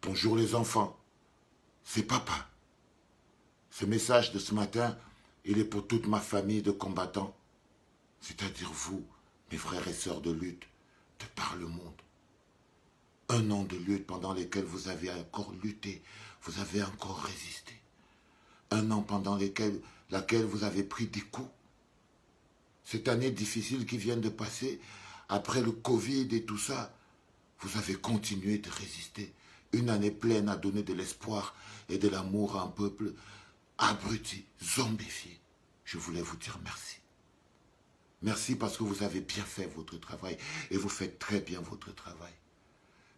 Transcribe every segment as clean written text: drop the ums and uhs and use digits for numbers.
Bonjour les enfants, c'est papa. Ce message de ce matin, il est pour toute ma famille de combattants, c'est-à-dire vous, mes frères et sœurs de lutte, de par le monde. Un an de lutte pendant lequel vous avez encore lutté, vous avez encore résisté. Un an pendant laquelle vous avez pris des coups. Cette année difficile qui vient de passer, après le Covid et tout ça, vous avez continué de résister. Une année pleine à donner de l'espoir et de l'amour à un peuple abruti, zombifié. Je voulais vous dire merci. Merci parce que vous avez bien fait votre travail et vous faites très bien votre travail.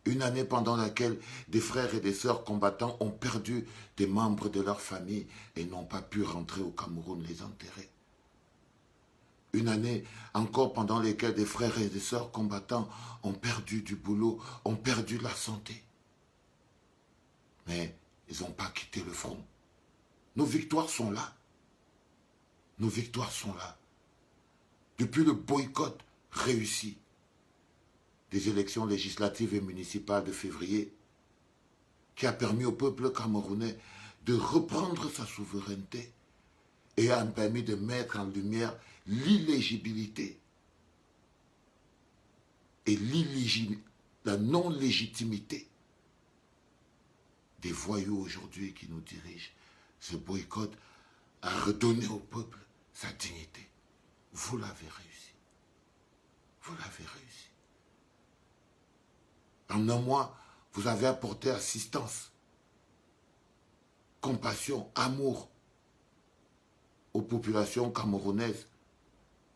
Une année pendant laquelle des frères et des sœurs combattants ont perdu des membres de leur famille et n'ont pas pu rentrer au Cameroun les enterrer. Une année encore pendant laquelle des frères et des sœurs combattants ont perdu du boulot, ont perdu la santé. Mais ils n'ont pas quitté le front. Nos victoires sont là. Nos victoires sont là. Depuis le boycott réussi des élections législatives et municipales de février, qui a permis au peuple camerounais de reprendre sa souveraineté et a permis de mettre en lumière l'illégibilité et la non-légitimité des voyous aujourd'hui qui nous dirigent. Ce boycott a redonné au peuple sa dignité. Vous l'avez réussi. Vous l'avez réussi. En un mois, vous avez apporté assistance, compassion, amour aux populations camerounaises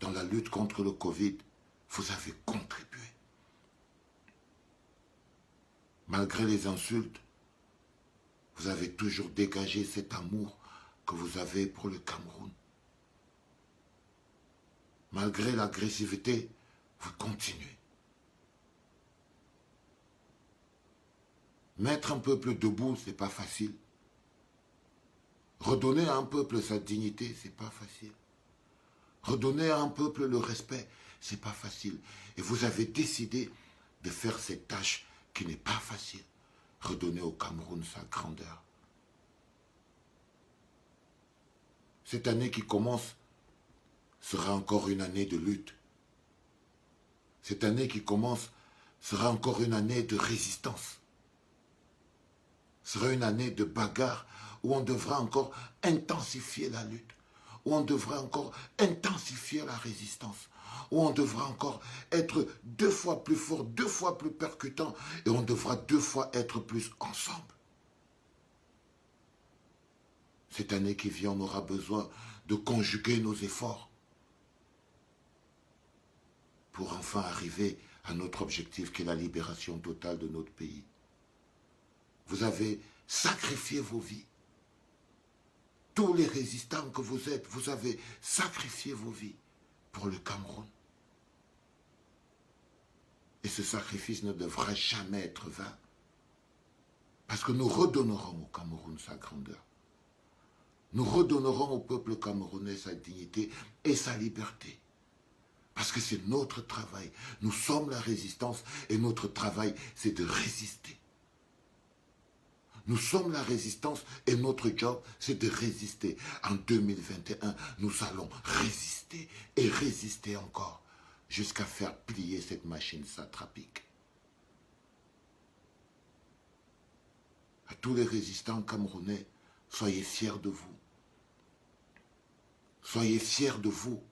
dans la lutte contre le Covid. Vous avez contribué. Malgré les insultes, vous avez toujours dégagé cet amour que vous avez pour le Cameroun. Malgré l'agressivité, vous continuez. Mettre un peuple debout, ce n'est pas facile. Redonner à un peuple sa dignité, ce n'est pas facile. Redonner à un peuple le respect, ce n'est pas facile. Et vous avez décidé de faire cette tâche qui n'est pas facile. Redonner au Cameroun sa grandeur. Cette année qui commence sera encore une année de lutte. Cette année qui commence sera encore une année de résistance. Sera une année de bagarre où on devra encore intensifier la lutte, où on devra encore intensifier la résistance, où on devra encore être 2 fois plus fort, 2 fois plus percutant, et on devra 2 fois être plus ensemble. Cette année qui vient, on aura besoin de conjuguer nos efforts pour enfin arriver à notre objectif qui est la libération totale de notre pays. Vous avez sacrifié vos vies. Tous les résistants que vous êtes, vous avez sacrifié vos vies pour le Cameroun. Et ce sacrifice ne devra jamais être vain. Parce que nous redonnerons au Cameroun sa grandeur. Nous redonnerons au peuple camerounais sa dignité et sa liberté. Parce que c'est notre travail. Nous sommes la résistance et notre travail, c'est de résister. Nous sommes la résistance et notre job, c'est de résister. En 2021, nous allons résister et résister encore jusqu'à faire plier cette machine satrapique. À tous les résistants camerounais, soyez fiers de vous. Soyez fiers de vous.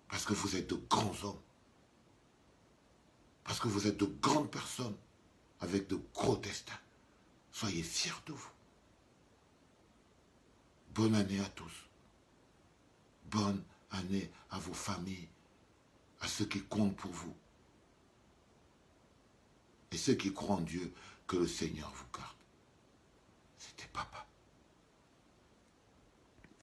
Parce que vous êtes de grands hommes. Parce que vous êtes de grandes personnes avec de gros destins. Soyez fiers de vous. Bonne année à tous. Bonne année à vos familles, à ceux qui comptent pour vous. Et ceux qui croient en Dieu, que le Seigneur vous garde.